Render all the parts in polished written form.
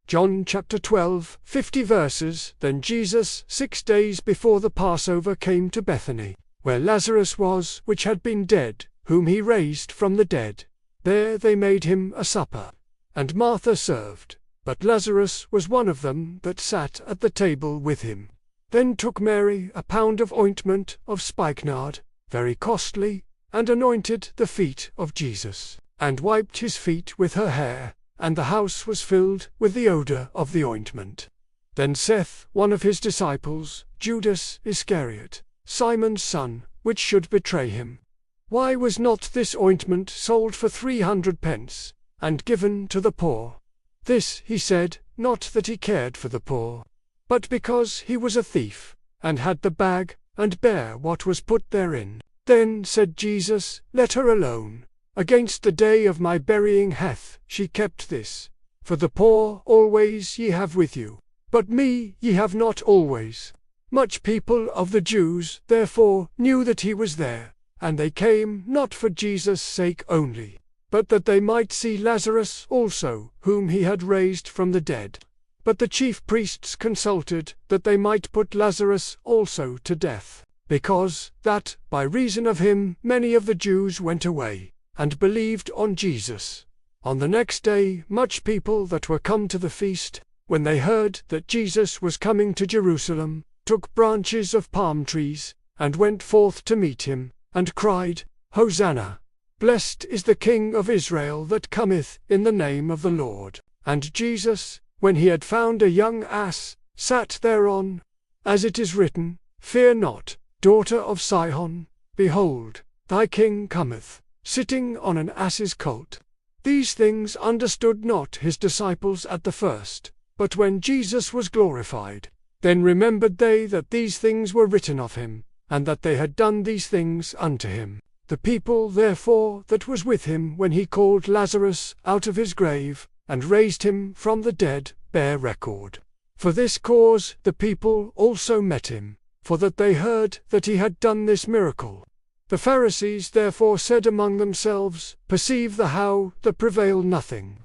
John chapter 12, 50 verses. Then Jesus, 6 days before the Passover, came to Bethany, where Lazarus was, which had been dead, whom he raised from the dead. There they made him a supper. And Martha served, but Lazarus was one of them that sat at the table with him. Then took Mary a pound of ointment of spikenard, very costly, and anointed the feet of Jesus, and wiped his feet with her hair, and the house was filled with the odor of the ointment. Then saith one of his disciples, Judas Iscariot, Simon's son, which should betray him, why was not this ointment sold for 300 pence, and given to the poor? This he said, not that he cared for the poor, but because he was a thief, and had the bag, and bare what was put therein. Then said Jesus, Let her alone. Against the day of my burying hath she kept this. For the poor always ye have with you, but me ye have not always. Much people of the Jews therefore knew that he was there, and they came not for Jesus' sake only, but that they might see Lazarus also, whom he had raised from the dead. But the chief priests consulted that they might put Lazarus also to death, because that, by reason of him, many of the Jews went away, and believed on Jesus. On the next day much people that were come to the feast, when they heard that Jesus was coming to Jerusalem, took branches of palm trees, and went forth to meet him, and cried, Hosanna! Blessed is the King of Israel that cometh in the name of the Lord. And Jesus, when he had found a young ass, sat thereon, as it is written, Fear not, daughter of Sihon, behold, thy king cometh, sitting on an ass's colt. These things understood not his disciples at the first, but when Jesus was glorified, then remembered they that these things were written of him, and that they had done these things unto him. The people therefore that was with him when he called Lazarus out of his grave, and raised him from the dead, bear record. For this cause the people also met him, for that they heard that he had done this miracle. The Pharisees therefore said among themselves, Perceive the how that prevail nothing.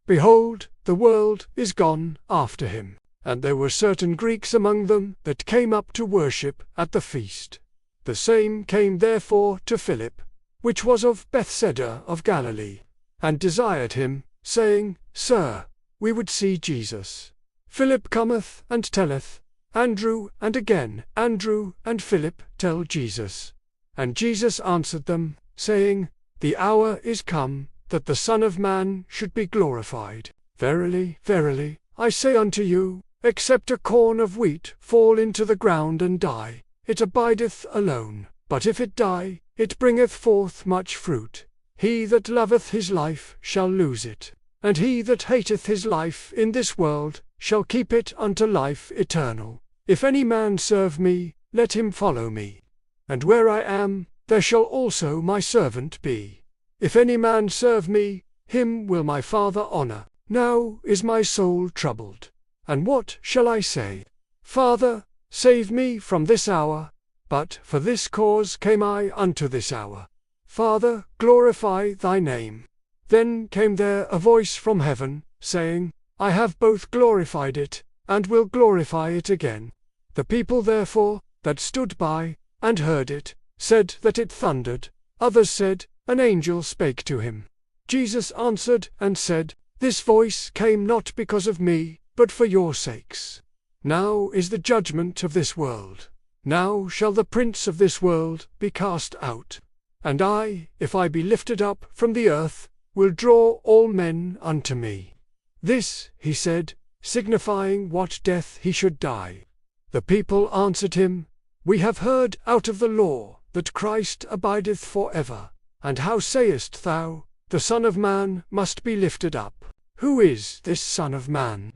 Behold, the world is gone after him. And there were certain Greeks among them that came up to worship at the feast. The same came therefore to Philip, which was of Bethsaida of Galilee, and desired him, saying, Sir, we would see Jesus. Philip cometh and telleth Andrew, and again Andrew and Philip tell Jesus. And Jesus answered them, saying, The hour is come, that the Son of Man should be glorified. Verily, verily, I say unto you, except a corn of wheat fall into the ground and die, it abideth alone, but if it die, it bringeth forth much fruit. He that loveth his life shall lose it, and he that hateth his life in this world shall keep it unto life eternal. If any man serve me, let him follow me. And where I am, there shall also my servant be. If any man serve me, him will my Father honor. Now is my soul troubled. And what shall I say? Father, save me from this hour. But for this cause came I unto this hour. Father, glorify thy name. Then came there a voice from heaven, saying, I have both glorified it, and will glorify it again. The people therefore, that stood by, and heard it, said that it thundered. Others said, An angel spake to him. Jesus answered and said, This voice came not because of me, but for your sakes. Now is the judgment of this world. Now shall the prince of this world be cast out. And I, if I be lifted up from the earth, will draw all men unto me. This, he said, signifying what death he should die. The people answered him, We have heard out of the law that Christ abideth for ever. And how sayest thou, the Son of Man must be lifted up? Who is this Son of Man?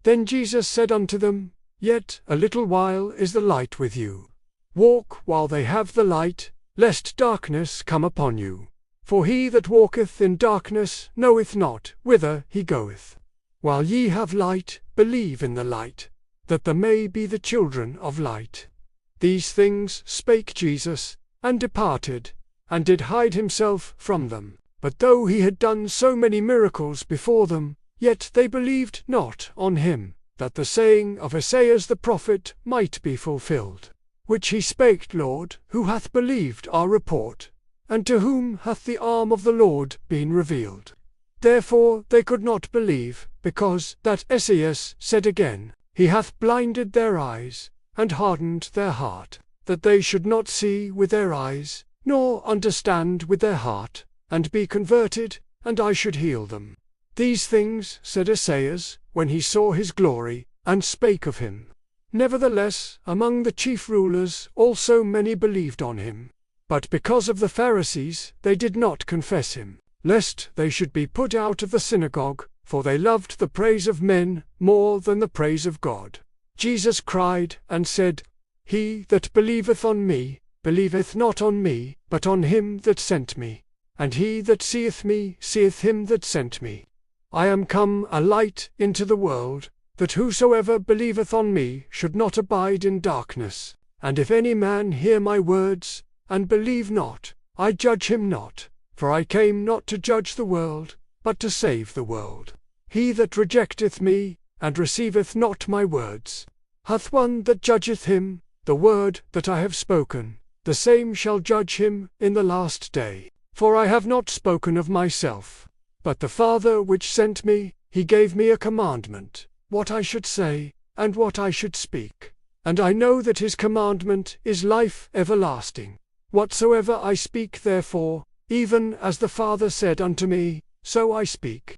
Then Jesus said unto them, Yet a little while is the light with you. Walk while they have the light, lest darkness come upon you. For he that walketh in darkness knoweth not whither he goeth. While ye have light, believe in the light, that there may be the children of light. These things spake Jesus, and departed, and did hide himself from them. But though he had done so many miracles before them, Yet they believed not on him, that the saying of Esaias the prophet might be fulfilled, which he spake, Lord, who hath believed our report, and to whom hath the arm of the Lord been revealed? Therefore they could not believe, because that Esaias said again, He hath blinded their eyes, and hardened their heart, that they should not see with their eyes, nor understand with their heart, and be converted, and I should heal them. These things said Esaias, when he saw his glory, and spake of him. Nevertheless, among the chief rulers also many believed on him. But because of the Pharisees they did not confess him, lest they should be put out of the synagogue, for they loved the praise of men more than the praise of God. Jesus cried and said, He that believeth on me, believeth not on me, but on him that sent me. And he that seeth me, seeth him that sent me. I am come a light into the world, that whosoever believeth on me should not abide in darkness. And if any man hear my words, and believe not, I judge him not, for I came not to judge the world, but to save the world. He that rejecteth me, and receiveth not my words, hath one that judgeth him. The word that I have spoken, the same shall judge him in the last day. For I have not spoken of myself, but the Father which sent me, he gave me a commandment, what I should say, and what I should speak. And I know that his commandment is life everlasting. Whatsoever I speak therefore, even as the Father said unto me, so I speak.